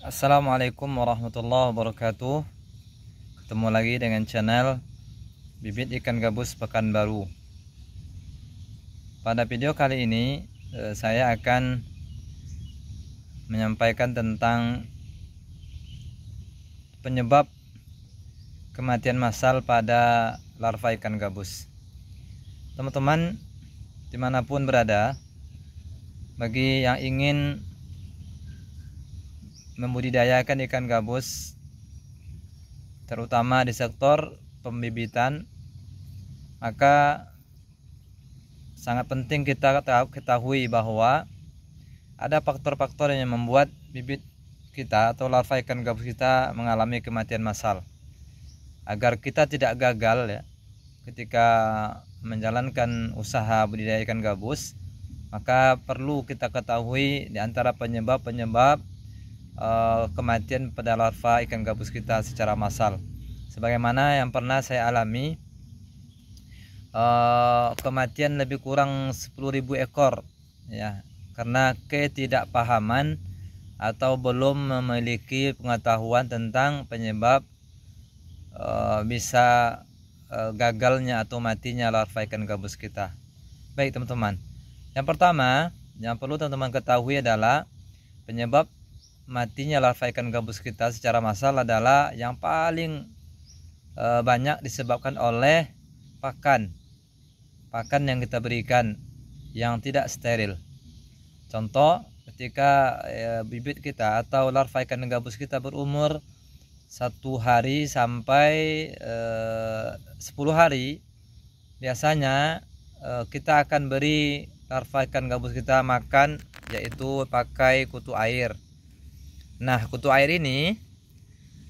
Assalamualaikum warahmatullahi wabarakatuh. Ketemu lagi dengan channel Bibit Ikan Gabus Pekanbaru. Pada video kali ini saya akan menyampaikan tentang penyebab kematian massal pada larva ikan gabus. Teman-teman dimanapun berada, bagi yang ingin membudidayakan ikan gabus, terutama di sektor pembibitan, maka sangat penting kita ketahui bahwa ada faktor-faktor yang membuat bibit kita atau larva ikan gabus kita mengalami kematian massal. Agar kita tidak gagal ya ketika menjalankan usaha budidaya ikan gabus, maka perlu kita ketahui di antara penyebab-penyebab kematian pada larva ikan gabus kita secara massal. Sebagaimana yang pernah saya alami, kematian lebih kurang 10.000 ekor ya, karena ketidakpahaman atau belum memiliki pengetahuan tentang penyebab bisa gagalnya atau matinya larva ikan gabus kita. Baik teman-teman, yang pertama yang perlu teman-teman ketahui adalah penyebab matinya larva ikan gabus kita secara massal adalah yang paling banyak disebabkan oleh pakan yang kita berikan yang tidak steril. Contoh, ketika bibit kita atau larva ikan gabus kita berumur 1 hari sampai 10 hari, biasanya kita akan beri larva ikan gabus kita makan, yaitu pakai kutu air. Nah, kutu air ini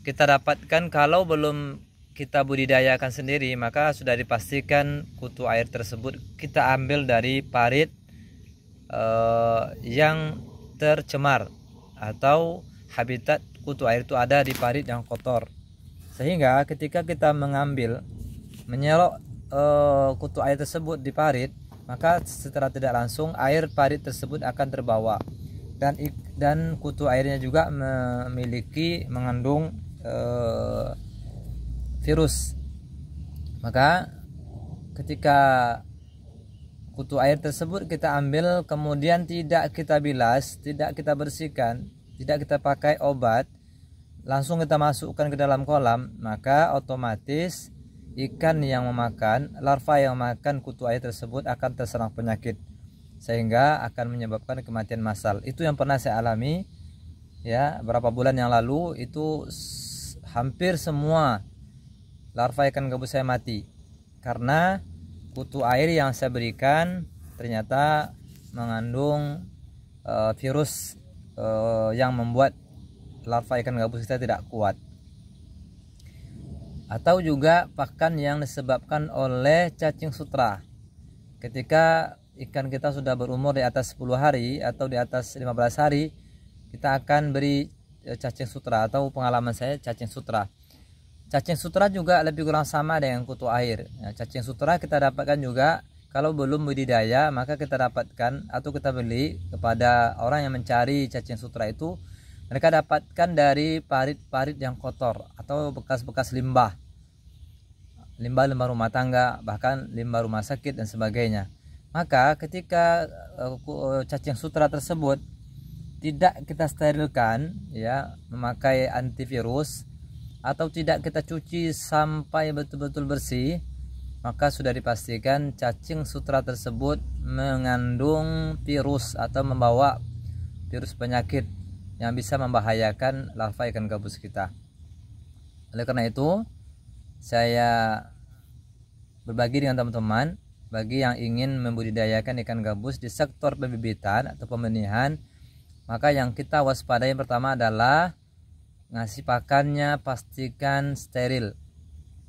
kita dapatkan kalau belum kita budidayakan sendiri, maka sudah dipastikan kutu air tersebut kita ambil dari parit yang tercemar, atau habitat kutu air itu ada di parit yang kotor. Sehingga ketika kita menyelok kutu air tersebut di parit, maka secara tidak langsung air parit tersebut akan terbawa, dan kutu airnya juga mengandung virus. Maka ketika kutu air tersebut kita ambil, kemudian tidak kita bilas, tidak kita bersihkan, tidak kita pakai obat, langsung kita masukkan ke dalam kolam, maka otomatis ikan yang memakan, larva yang memakan kutu air tersebut akan terserang penyakit, sehingga akan menyebabkan kematian massal. Itu yang pernah saya alami ya, beberapa bulan yang lalu. Itu hampir semua larva ikan gabus saya mati karena kutu air yang saya berikan ternyata mengandung virus yang membuat larva ikan gabus kita tidak kuat. Atau juga pakan yang disebabkan oleh cacing sutra. Ketika ikan kita sudah berumur di atas 10 hari atau di atas 15 hari, kita akan beri cacing sutra, atau pengalaman saya cacing sutra. Cacing sutra juga lebih kurang sama dengan kutu air. Nah, cacing sutra kita dapatkan juga kalau belum budidaya, maka kita dapatkan atau kita beli kepada orang yang mencari cacing sutra itu. Mereka dapatkan dari parit-parit yang kotor atau bekas-bekas limbah rumah tangga, bahkan limbah rumah sakit dan sebagainya. Maka ketika cacing sutra tersebut tidak kita sterilkan ya, memakai antivirus, atau tidak kita cuci sampai betul-betul bersih, maka sudah dipastikan cacing sutra tersebut mengandung virus atau membawa virus penyakit yang bisa membahayakan larva ikan gabus kita. Oleh karena itu, saya berbagi dengan teman-teman, bagi yang ingin membudidayakan ikan gabus di sektor pembibitan atau pembenihan, maka yang kita waspadai pertama adalah ngasih pakannya pastikan steril,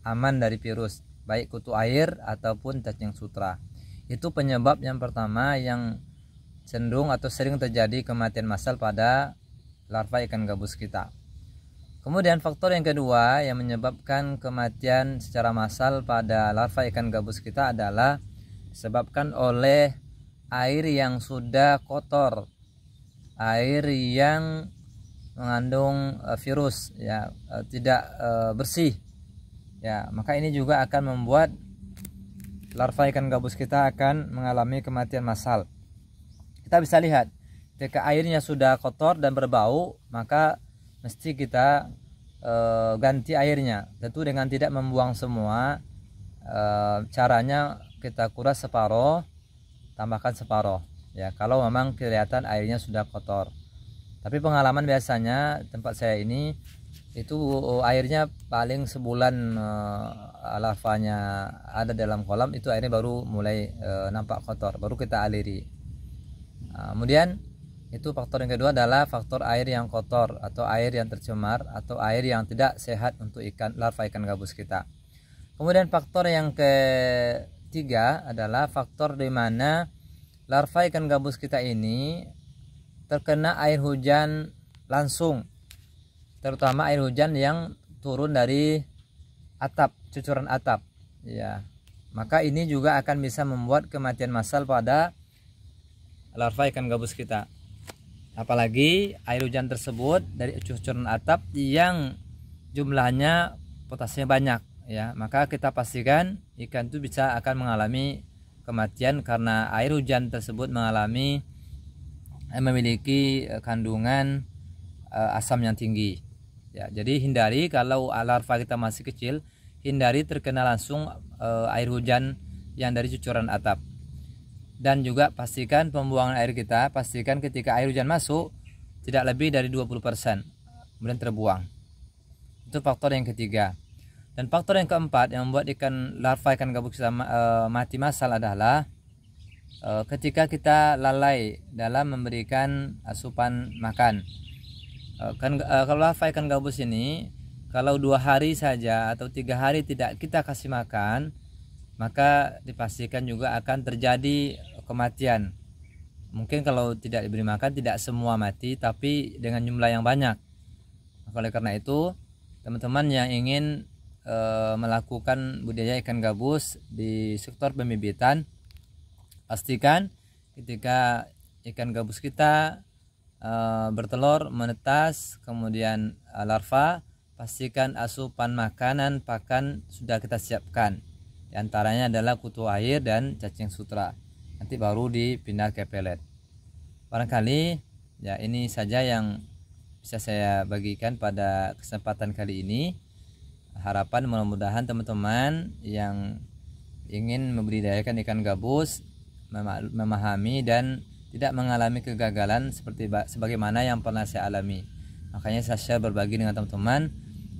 aman dari virus, baik kutu air ataupun cacing sutra. Itu penyebab yang pertama yang cenderung atau sering terjadi kematian massal pada larva ikan gabus kita. Kemudian faktor yang kedua yang menyebabkan kematian secara massal pada larva ikan gabus kita adalah disebabkan oleh air yang sudah kotor, air yang mengandung virus, ya, tidak bersih, ya, maka ini juga akan membuat larva ikan gabus kita akan mengalami kematian massal. Kita bisa lihat ketika airnya sudah kotor dan berbau, maka mesti kita ganti airnya, tentu dengan tidak membuang semua. Caranya kita kuras separuh, tambahkan separuh, ya, kalau memang kelihatan airnya sudah kotor. Tapi pengalaman biasanya tempat saya ini itu airnya paling sebulan larvanya ada dalam kolam, itu airnya baru mulai nampak kotor, baru kita aliri. Kemudian itu faktor yang kedua adalah faktor air yang kotor atau air yang tercemar atau air yang tidak sehat untuk larva ikan gabus kita. Kemudian faktor yang ketiga adalah faktor di mana larva ikan gabus kita ini terkena air hujan langsung, terutama air hujan yang turun dari atap, cucuran atap, ya, maka ini juga akan bisa membuat kematian massal pada larva ikan gabus kita. Apalagi air hujan tersebut dari cucuran atap yang jumlahnya potasinya banyak, ya, maka kita pastikan ikan itu bisa akan mengalami kematian karena air hujan tersebut memiliki kandungan asam yang tinggi, ya. Jadi hindari kalau larva kita masih kecil, hindari terkena langsung air hujan yang dari cucuran atap. Dan juga pastikan pembuangan air kita, pastikan ketika air hujan masuk tidak lebih dari 20% kemudian terbuang. Itu faktor yang ketiga. Dan faktor yang keempat yang membuat larva ikan gabus kita mati massal adalah ketika kita lalai dalam memberikan asupan makan. Kalau larva ikan gabus ini kalau 2 hari saja atau 3 hari tidak kita kasih makan, maka dipastikan juga akan terjadi kematian. Mungkin kalau tidak diberi makan tidak semua mati, tapi dengan jumlah yang banyak. Oleh karena itu, teman-teman yang ingin melakukan budidaya ikan gabus di sektor pembibitan, pastikan ketika ikan gabus kita bertelur, menetas, kemudian larva, pastikan asupan makanan pakan sudah kita siapkan. Di antaranya adalah kutu air dan cacing sutra. Nanti baru dipindah ke pelet. Barangkali ya ini saja yang bisa saya bagikan pada kesempatan kali ini. Harapan mudah-mudahan teman-teman yang ingin membudidayakan ikan gabus memahami dan tidak mengalami kegagalan sebagaimana yang pernah saya alami. Makanya saya share berbagi dengan teman-teman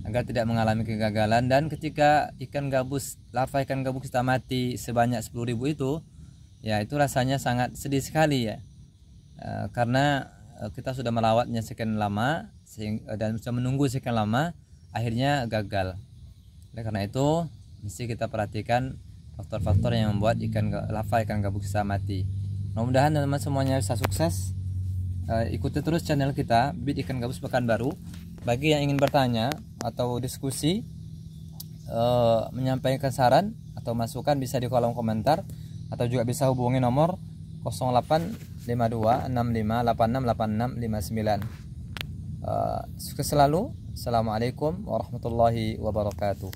agar tidak mengalami kegagalan. Dan ketika larva ikan gabus kita mati sebanyak 10.000 itu, ya itu rasanya sangat sedih sekali, ya, karena kita sudah merawatnya sekian lama dan sudah menunggu sekian lama, akhirnya gagal. Oleh karena itu mesti kita perhatikan faktor-faktor yang membuat larva ikan gabus kita mati. Mudah-mudahan teman-teman semuanya bisa sukses. Ikuti terus channel kita Bibit Ikan Gabus Pekanbaru. Bagi yang ingin bertanya atau diskusi, menyampaikan saran atau masukan bisa di kolom komentar, atau juga bisa hubungi nomor 085265868659. Sukses selalu. Assalamualaikum warahmatullahi wabarakatuh.